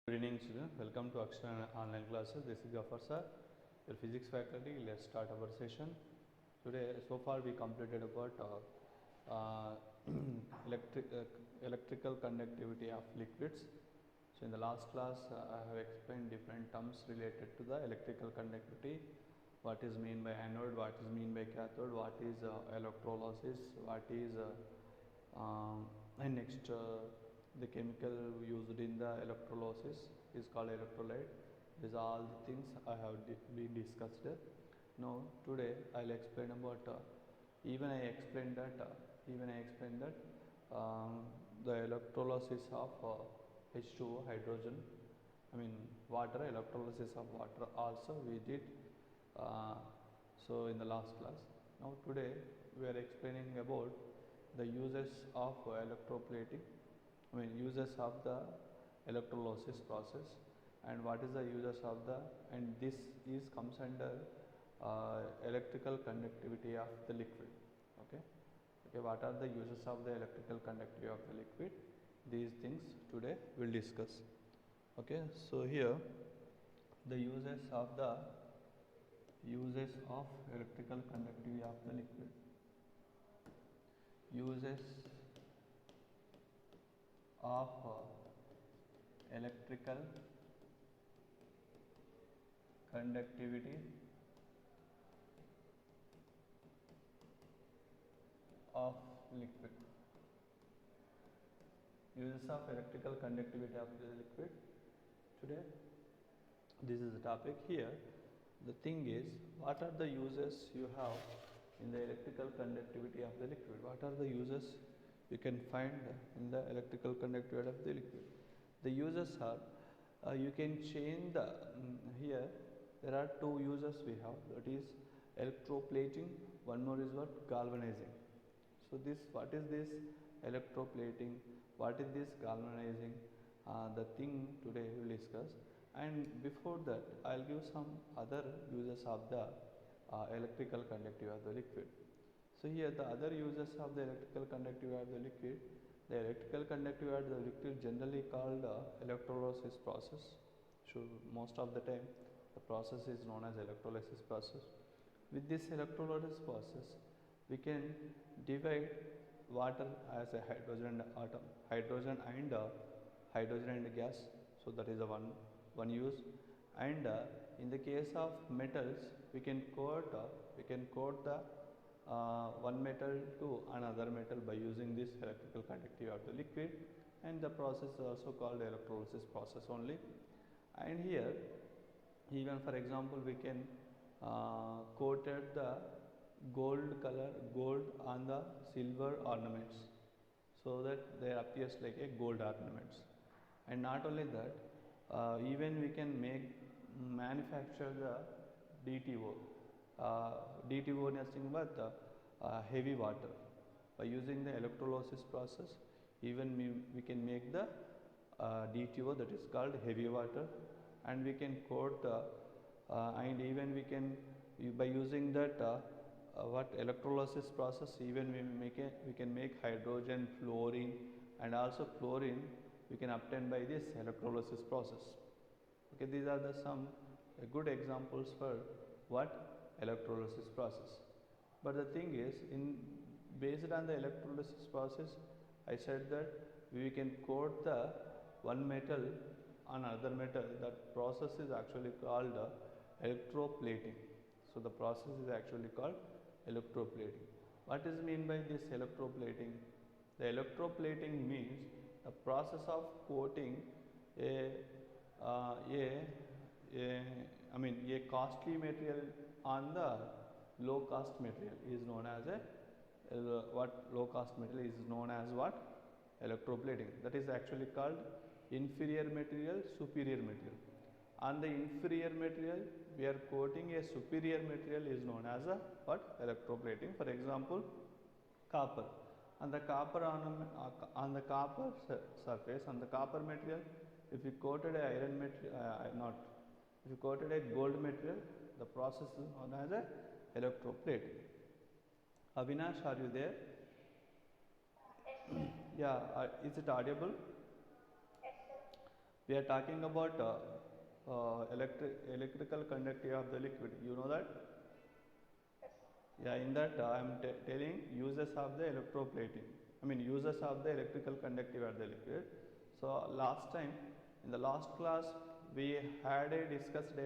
Good evening, students. Welcome to Akshara online classes. This is Gafar sir, your physics faculty. Let's start our session. Today, so far we completed about electrical conductivity of liquids. So in the last class, I have explained different terms related to the electrical conductivity. What is mean by anode? What is mean by cathode? What is electrolysis? What is and next the chemical used in the electrolysis is called electrolyte. These are all the things I have been discussed. Now today I'll explain about even I explained that the electrolysis of H2O hydrogen, I mean water, electrolysis of water also we did so in the last class. Now today we are explaining about the uses of electroplating, I mean uses of the electrolysis process, and what is the uses of the, and this is comes under electrical conductivity of the liquid. Okay, what are the uses of the electrical conductivity of the liquid? These things today we'll discuss. Okay, so here the uses of electrical conductivity of the liquid. Uses of electrical conductivity of liquid. Uses of electrical conductivity of the liquid. Today this is the topic. Here the thing is, what are the uses you have in the electrical conductivity of the liquid? What are the uses you can find in the electrical conductivity of the liquid? The uses are you can change the here there are two uses we have, that is electroplating, one more is what, galvanizing. So this, what is this electroplating, what is this galvanizing, the thing today we will discuss. And before that I will give some other uses of the electrical conductivity of the liquid. So here the other uses of the electrical conductivity of the liquid, the electrical conductivity of the liquid generally called electrolysis process. So most of the time the process is known as electrolysis process. With this electrolysis process we can divide water as a hydrogen atom, hydrogen and gas. So that is the one use. And in the case of metals we can coat the one metal to another metal by using this electrical conductivity of the liquid, and the process is also called electrolysis process only. And here even for example we can coated the gold on the silver ornaments, so that there appears like a gold ornaments. And not only that, even we can manufacture the DTO. DTO is nothing but heavy water. By using the electrolysis process, even we can make the DTO, that is called heavy water, and we can coat and even we can, by using that what electrolysis process, even we can make hydrogen, fluorine, and also chlorine we can obtain by this electrolysis process. Okay, these are the some good examples for what electrolysis process. But the thing is, based on the electrolysis process, I said that we can coat the one metal on another metal. That process is actually called electroplating. So the process is actually called electroplating. What is mean by this electroplating? The electroplating means the process of coating a costly material on the low cost material is known as low cost material is known as what? Electroplating. That is actually called inferior material, superior material. On the inferior material we are coating a superior material is known as what? Electroplating. For example, copper. On the copper surface, on the copper material, if you coated a iron material, if you coated a gold material, the process is known as electroplating. Avinash, are you there? Yeah, is it audible? We are talking about electrical conductivity of the liquid. You know that? Yeah, in that I am telling uses of the electroplating. I mean uses of the electrical conductivity of the liquid. So last time in the last class we had a discussion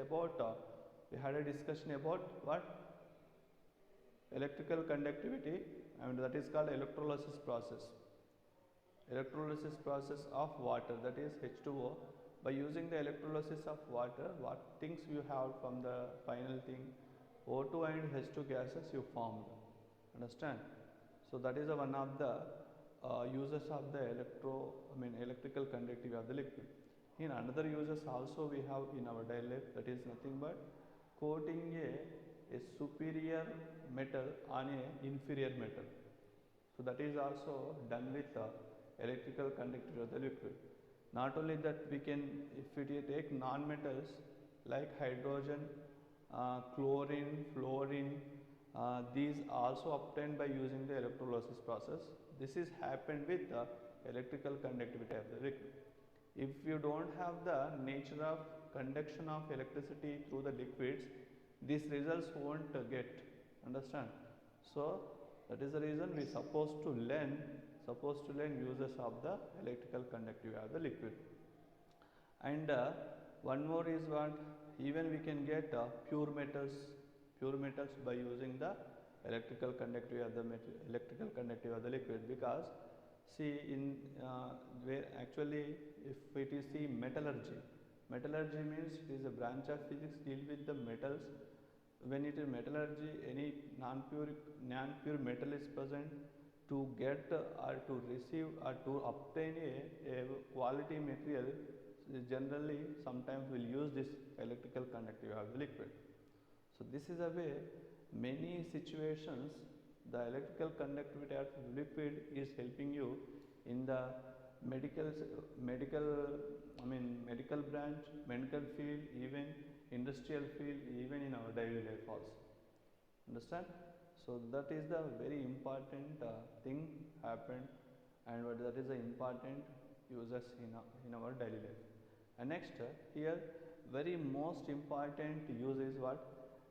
about what? Electrical conductivity, and that is called electrolysis process. Electrolysis process of water, that is H2O. By using the electrolysis of water, what things you have from the final thing, O2 and H2 gases you formed. Understand? So that is one of the uses of the electrical conductivity of the liquid. In another uses also we have in our daily life, that is nothing but coating a superior metal on a inferior metal. So that is also done with electrical conductivity of the liquid. Not only that, we can, if we take non-metals like hydrogen, chlorine, fluorine, these also obtained by using the electrolysis process. This is happened with the electrical conductivity of the liquid. If you don't have the nature of conduction of electricity through the liquids, these results won't get. Understand? So that is the reason we supposed to learn uses of the electrical conductivity of the liquid. And one more is what, even we can get pure metals by using the electrical conductivity of the liquid, because see in where actually if it is the metallurgy means it is a branch of physics deal with the metals. When it is metallurgy, any non-pure metal is present, to get or to receive or to obtain a quality material, generally sometimes we will use this electrical conductivity of the liquid. So this is a way, many situations the electrical conductivity of the liquid is helping you in the medical branch, medical field, even industrial field, even in our daily life also. Understand? So that is the very important thing happened, and that is the important uses in our daily life. And next here, very most important use is what?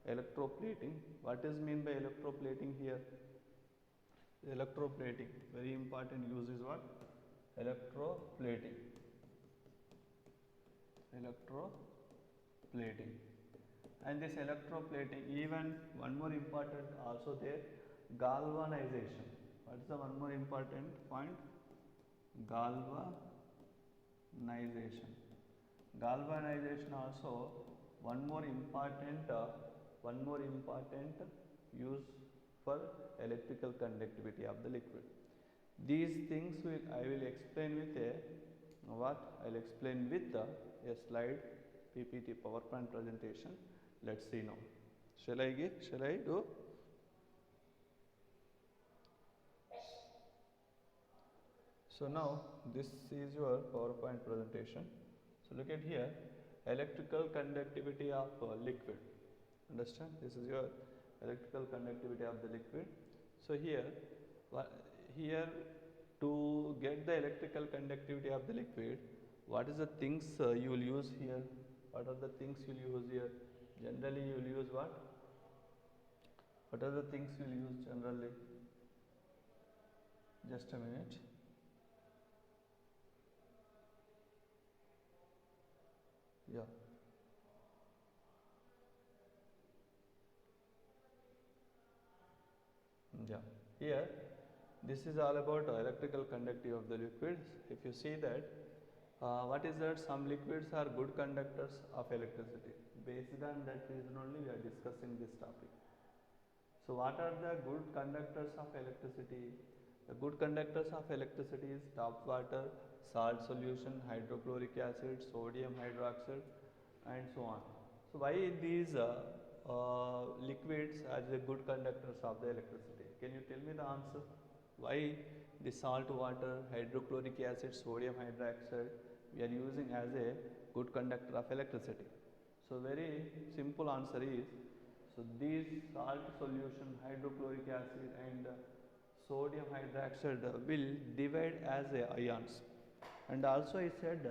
Electroplating. What is mean by electroplating here? Electroplating, very important use is what? Electroplating. And this electroplating, even one more important also there, galvanization. What is the one more important point? Galvanization also one more important use for electrical conductivity of the liquid. These things I will explain with I'll explain with a slide PPT PowerPoint presentation. Let's see now. Shall I do? So now this is your PowerPoint presentation. So look at here, electrical conductivity of liquid. Understand? This is your electrical conductivity of the liquid. So here to get the electrical conductivity of the liquid, what is the things you will use here? What are the things you will use here? Generally you will use what? What are the things you will use generally? Just a minute. Yeah. Here, this is all about electrical conductivity of the liquids. If you see that, what is that? Some liquids are good conductors of electricity. Based on that reason only we are discussing this topic. So what are the good conductors of electricity? The good conductors of electricity is tap water, salt solution, hydrochloric acid, sodium hydroxide, and so on. So why these liquids are the good conductors of the electricity? Can you tell me the answer? Why the salt water, hydrochloric acid, sodium hydroxide we are using as a good conductor of electricity? So very simple answer is, so these salt solution, hydrochloric acid and sodium hydroxide will divide as ions. And also I said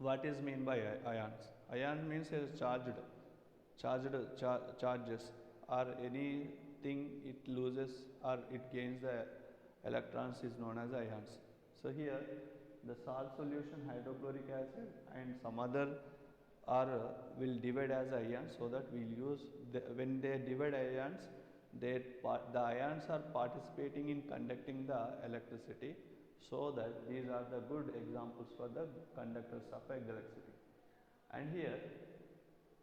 What is mean by ions? Ion means a charges, or anything it loses or it gains the electrons is known as ions. So here the salt solution hydrochloric acid and some other are will divide as ions, so that we'll use when they divide ions, the ions are participating in conducting the electricity, so that these are the good examples for the conductors of electricity. And here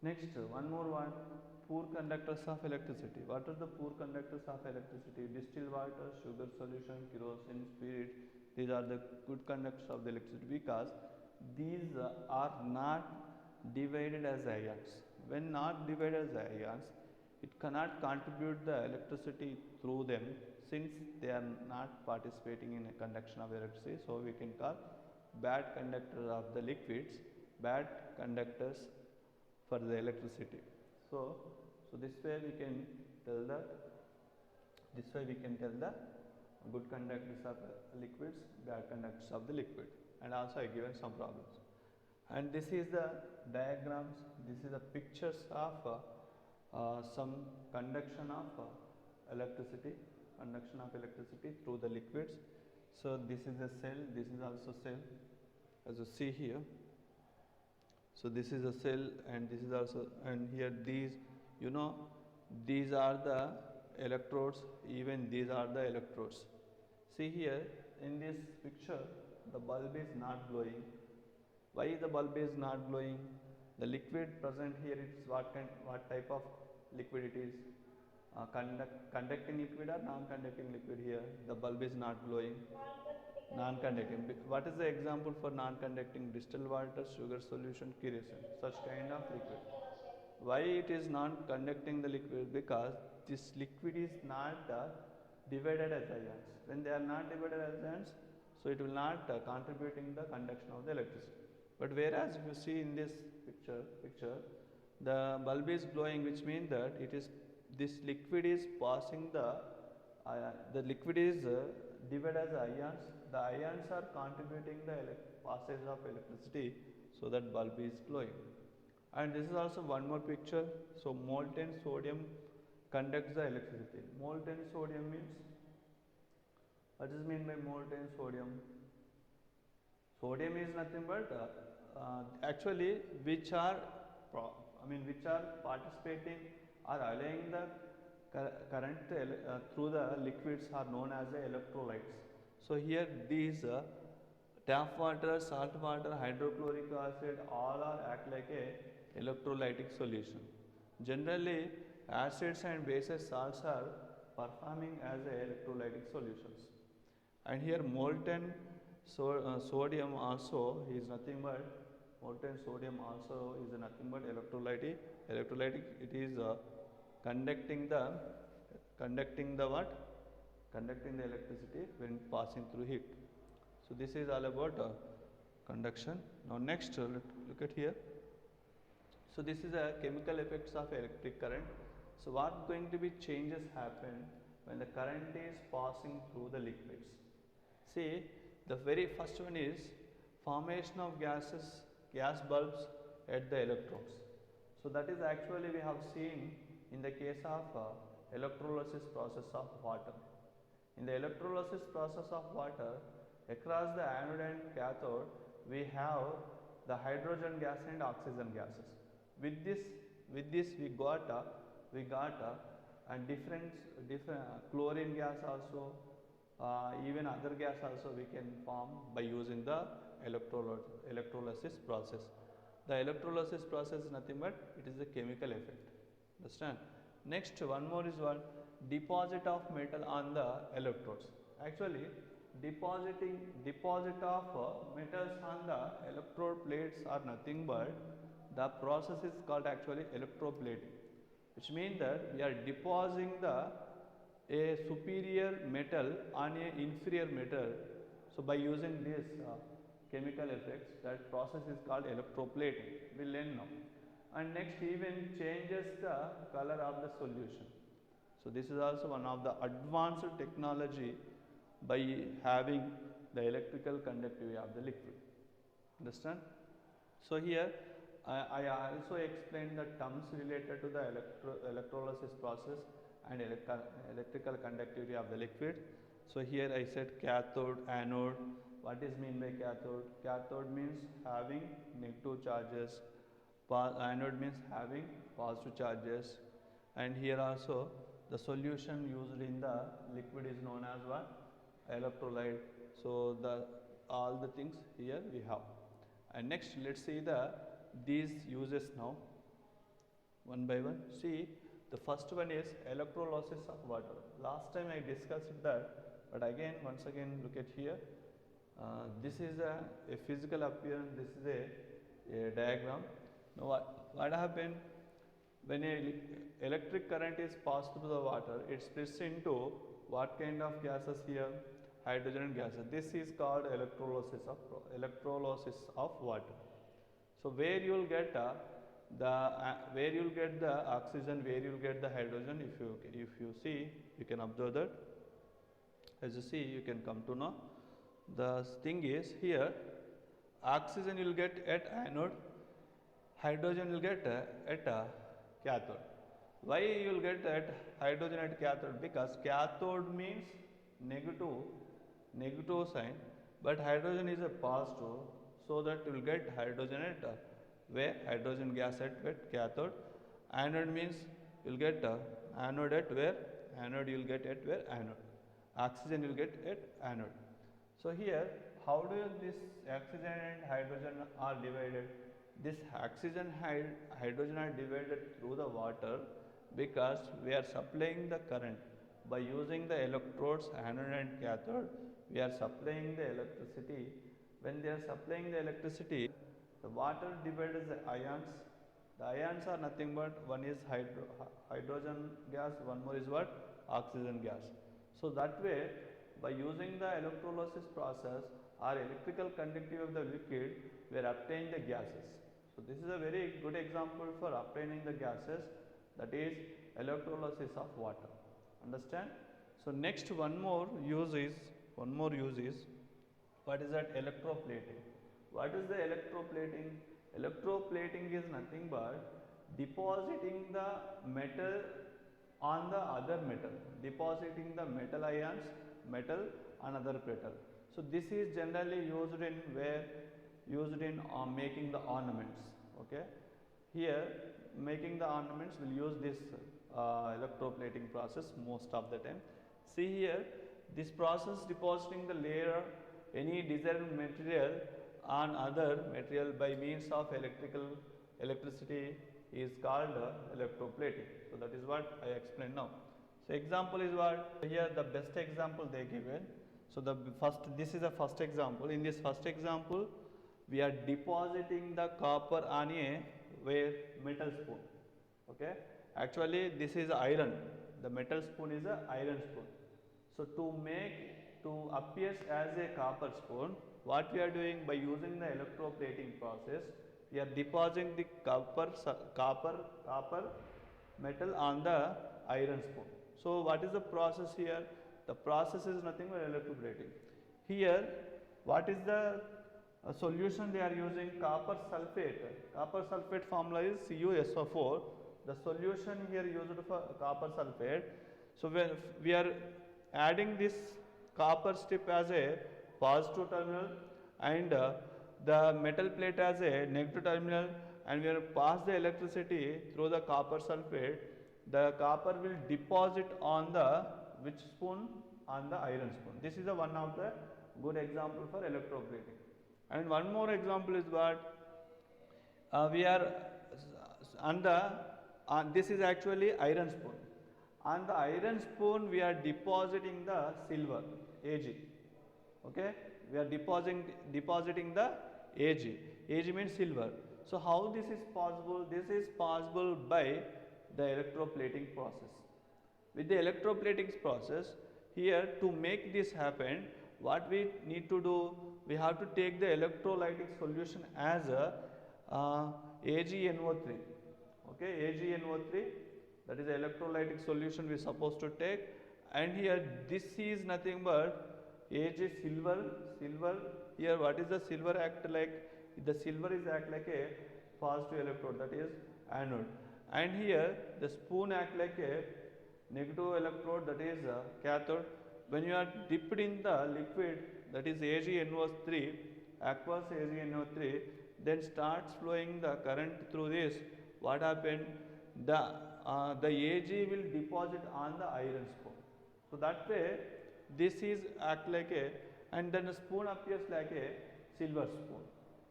next one more one, poor conductors of electricity. What are the poor conductors of electricity? Distilled water, sugar solution, kerosene, spirit. These are the good conductors of the electricity, because these are not divided as ions. When not divided as ions, it cannot contribute the electricity through them, since they are not participating in a conduction of electricity. So we can call bad conductors of the liquids bad conductors for the electricity. So this way we can tell the good conductors of liquids, bad conductors of the liquid. And also I given some problems. And this is the diagrams, this is the pictures of some conduction of electricity through the liquids. So this is a cell, this is also cell, as you see here. So this is a cell, and this is also, and here these, these are the electrodes, even these are the electrodes. See here in this picture, the bulb is not glowing. Why the bulb is not glowing? The liquid present here, it's what type of liquid it is? Conducting liquid or non-conducting liquid? Here the bulb is not glowing. Non-conducting. What is the example for non-conducting? Distilled water, sugar solution, kerosene, such kind of liquid. Why it is not conducting the liquid? Because this liquid is not divided as ions. When they are not divided as ions, so it will not contributing the conduction of the electricity. But whereas if you see in this picture, the bulb is glowing, which means that it is, this liquid is passing the liquid is divided as ions. The ions are contributing the passage of electricity, so that bulb is glowing. And this is also one more picture. So molten sodium conducts the electricity. Molten sodium means, what is meant by molten sodium? Sodium is nothing but actually which are participating or allowing the current through the liquids are known as the electrolytes. So here these tap water, salt water, hydrochloric acid, all are act like a electrolytic solution. Generally acids and bases salts are performing as a electrolytic solutions. And here molten sodium also is nothing but, molten sodium also is nothing but electrolytic. It is conducting the what? Conducting the electricity when passing through heat. So this is all about conduction. Now next look at here. So this is a chemical effects of electric current. So what going to be changes happen when the current is passing through the liquids? See, the very first one is formation of gas bulbs at the electrodes. So that is actually we have seen in the case of electrolysis process of water. In the electrolysis process of water, across the anode and cathode, we have the hydrogen gas and oxygen gases. With this we got different chlorine gas also, even other gas also we can form by using the electrolysis process. The electrolysis process is nothing but it is a chemical effect. Understand? Next one more is what? Deposit of metal on the electrodes. Actually deposit of metals on the electrode plates are nothing but, the process is called actually electroplating, which means that we are depositing a superior metal on a inferior metal. So by using this chemical effects, that process is called electroplating. We will learn now. And next even changes the color of the solution. So this is also one of the advanced technology by having the electrical conductivity of the liquid. Understand? So here I also explained the terms related to the electrolysis process and electrical conductivity of the liquid. So here I said cathode, anode. What is mean by cathode? Cathode means having negative charges. Anode means having positive charges. And here also the solution used in the liquid is known as what? Electrolyte. So all the things here we have. And next let's see these uses now one by one. See, the first one is electrolysis of water. Last time I discussed that, but again once again look at here. This is a physical appearance, this is a diagram. Now what happened when electric current is passed through the water, it splits into what kind of gases here? Hydrogen gases. This is called electrolysis of water. So where you will get where you will get the oxygen, where you will get the hydrogen. If you see, you can observe that. As you see, you can come to know. The thing is here, oxygen you will get at anode, hydrogen you will get at cathode. Why you will get at hydrogen at cathode? Because cathode means negative sign, but hydrogen is a positive, so that you will get hydrogen at where? Hydrogen gas at cathode. Anode means you will get anode at where? Anode you will get at where? Anode. Oxygen you will get at anode. So here, how do this oxygen and hydrogen are divided? This oxygen hydrogen are divided through the water because we are supplying the current by using the electrodes anode and cathode. We are supplying the electricity. When they are supplying the electricity, the water divided the ions. The ions are nothing but one is hydrogen gas, one more is what? Oxygen gas. So that way, by using the electrolysis process or electrical conductivity of the liquid, we are obtaining the gases. So this is a very good example for obtaining the gases, that is electrolysis of water. Understand? So next one more use is what is that? Electroplating. What is the electroplating? Electroplating is nothing but depositing the metal on the other metal, depositing the metal ions, metal on other metal. So this is generally used in where? Used in making the ornaments. Okay, here making the ornaments will use this electroplating process most of the time. See here, this process depositing the layer any desired material on other material by means of electricity is called electroplating. So that is what I explained now. So example is what? Here the best example they given. So this is the first example. In this first example, we are depositing the copper on a metal spoon. Okay, actually this is iron. The metal spoon is a iron spoon. So to appear as a copper spoon, what we are doing by using the electroplating process, we are depositing the copper metal on the iron spoon. So what is the process here? The process is nothing but electroplating. Here, what is the solution they are using? Copper sulfate. Copper sulfate formula is CuSO4. The solution here used for copper sulfate. So when we are adding this copper strip as a positive terminal and the metal plate as a negative terminal, and we are pass the electricity through the copper sulfate, the copper will deposit on the which spoon? On the iron spoon. This is one of the good example for electroplating. And one more example is what? We are on this is actually iron spoon. On the iron spoon we are depositing the silver, Ag. Okay, we are depositing the Ag. Ag means silver. So how this is possible? This is possible by the electroplating process. With the electroplating process, here to make this happen, what we need to do? We have to take the electrolytic solution as a AgNO3. Okay, AgNO3, that is the electrolytic solution we are supposed to take. And here this is nothing but Ag silver. Here what is the silver act like? the silver is act like a positive electrode, that is anode, and here the spoon act like a negative electrode, that is cathode. When you are dipped in the liquid, that is AgNO3, aqueous AgNO3, then starts flowing the current through this. What happened? The Ag will deposit on the iron spoon. So that way, this is act like a, and then the spoon appears like a silver spoon.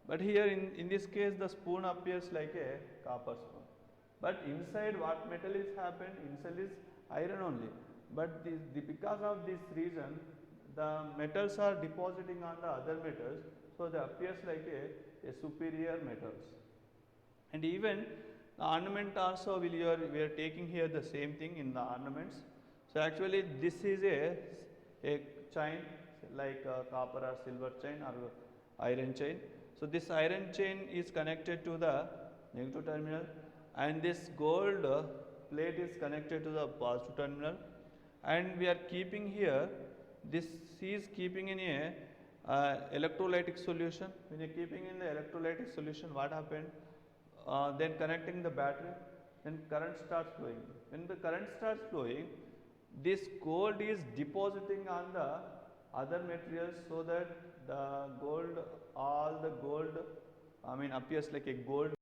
But here in this case, the spoon appears like a copper spoon. But inside what metal is happened? Inside is iron only. But because of this reason, the metals are depositing on the other metals, so they appears like a superior metals. And even the ornament also we are taking here the same thing in the ornaments. So actually this is a chain like copper or silver chain or iron chain. So this iron chain is connected to the negative terminal, and this gold plate is connected to the positive terminal, and we are keeping here, this is keeping in a electrolytic solution. When you are keeping in the electrolytic solution, what happened? Then connecting the battery, then current starts flowing. When the current starts flowing, this gold is depositing on the other materials, so that the gold, all the gold, appears like a gold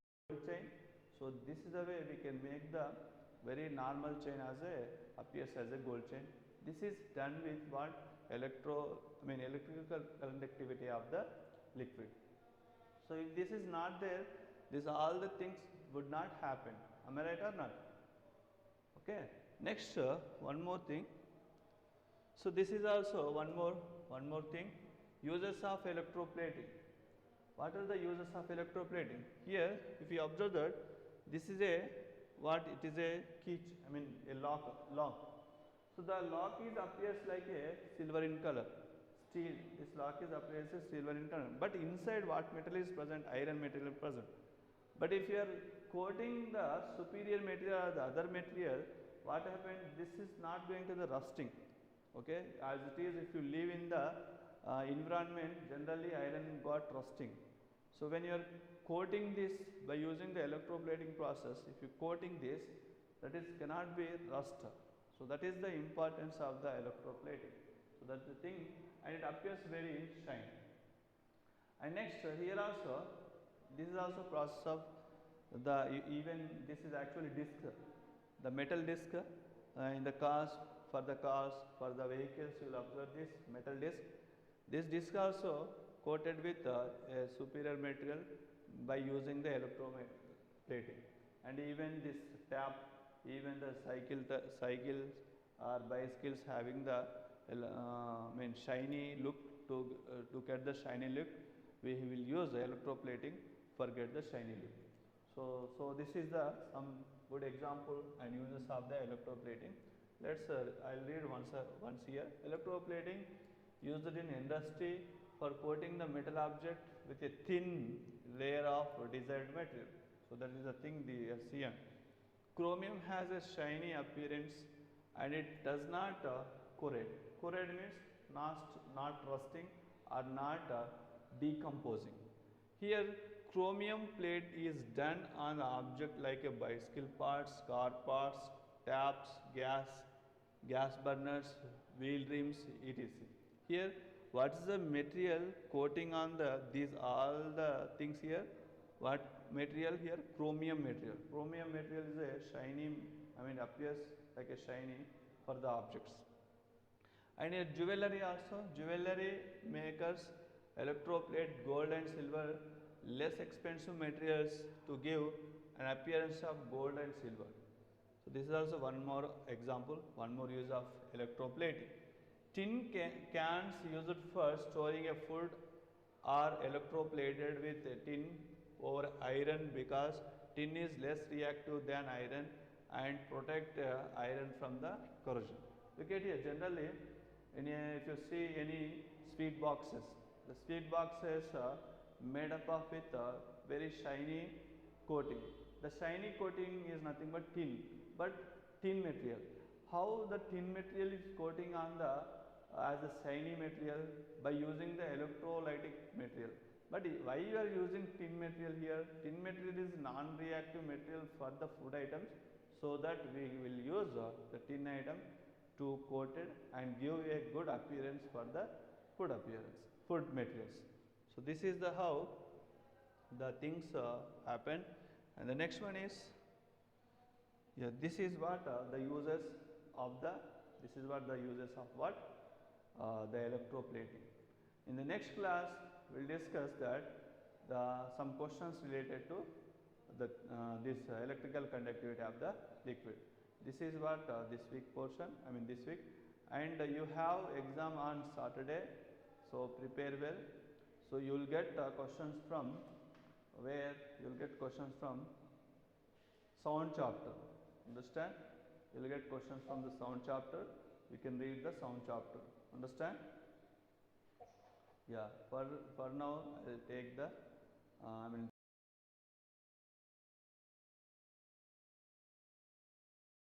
chain. So this is the way we can make the very normal chain as appears as a gold chain. This is done with what? Electrical conductivity of the liquid. So if this is not there, this all the things would not happen. Am I right or not? Okay. Next, one more thing. So this is also one more thing. Uses of electroplating. What are the uses of electroplating? Here, if you observe that, this is a what? It is a key. A lock. So the lock is appears like a silver in color. Steel. This lock is appears as silver in color. But inside what metal is present? Iron material is present. But if you are coating the superior material or the other material, what happens? This is not going to the rusting. Okay, as it is, if you live in the environment, generally iron got rusting. So when you are coating this by using the electroplating process, if you coating this, that is cannot be rust. So that is the importance of the electroplating. So that's the thing, and it appears very shiny. And next, here also, this is also process of the even this is actually disc, the metal disc in the cars, for the vehicles, you will observe this metal disc. This disc also coated with a superior material by using the electroplating. And even this tap, even the cycles or bicycles having the shiny look, to get the shiny look, we will use the electroplating for get the shiny look. So this is the some good example and uses of the electroplating. Let's I'll read once here. Electroplating used in industry for coating the metal object with a thin layer of desired material. So that is the thing the SCM. Chromium has a shiny appearance and it does not corrode. Corrode means not rusting or not decomposing. Here chromium plate is done on the object like a bicycle parts, car parts, taps, gas burners, wheel rims, etc. Here what is the material coating on these all the things here? What material here? Chromium material. Chromium material is a shiny, appears like a shiny for the objects. And here jewelry also, jewelry makers electroplate gold and silver less expensive materials to give an appearance of gold and silver. So this is also one more example, one more use of electroplating. Tin cans used for storing a food are electroplated with tin over iron because tin is less reactive than iron and protect iron from the corrosion. Look at here, generally if you see any sweet boxes, the sweet boxes made up of with very shiny coating. The shiny coating is nothing but tin material. How the tin material is coating on the as a shiny material? By using the electrolytic material. But why you are using tin material here? Tin material is non-reactive material for the food items, so that we will use the tin item to coat it and give a good appearance for the food materials. So this is the how the things happen. And the next one is, yeah, this is what the uses of what the electroplating. In the next class, we will discuss that some questions related to the this electrical conductivity of the liquid. This is what this week portion, this week, and you have exam on Saturday, so prepare well. So you will get questions from where? You will get questions from sound chapter. Understand? You will get questions from the sound chapter. You can read the sound chapter. Understand? Yeah. For now, I will take the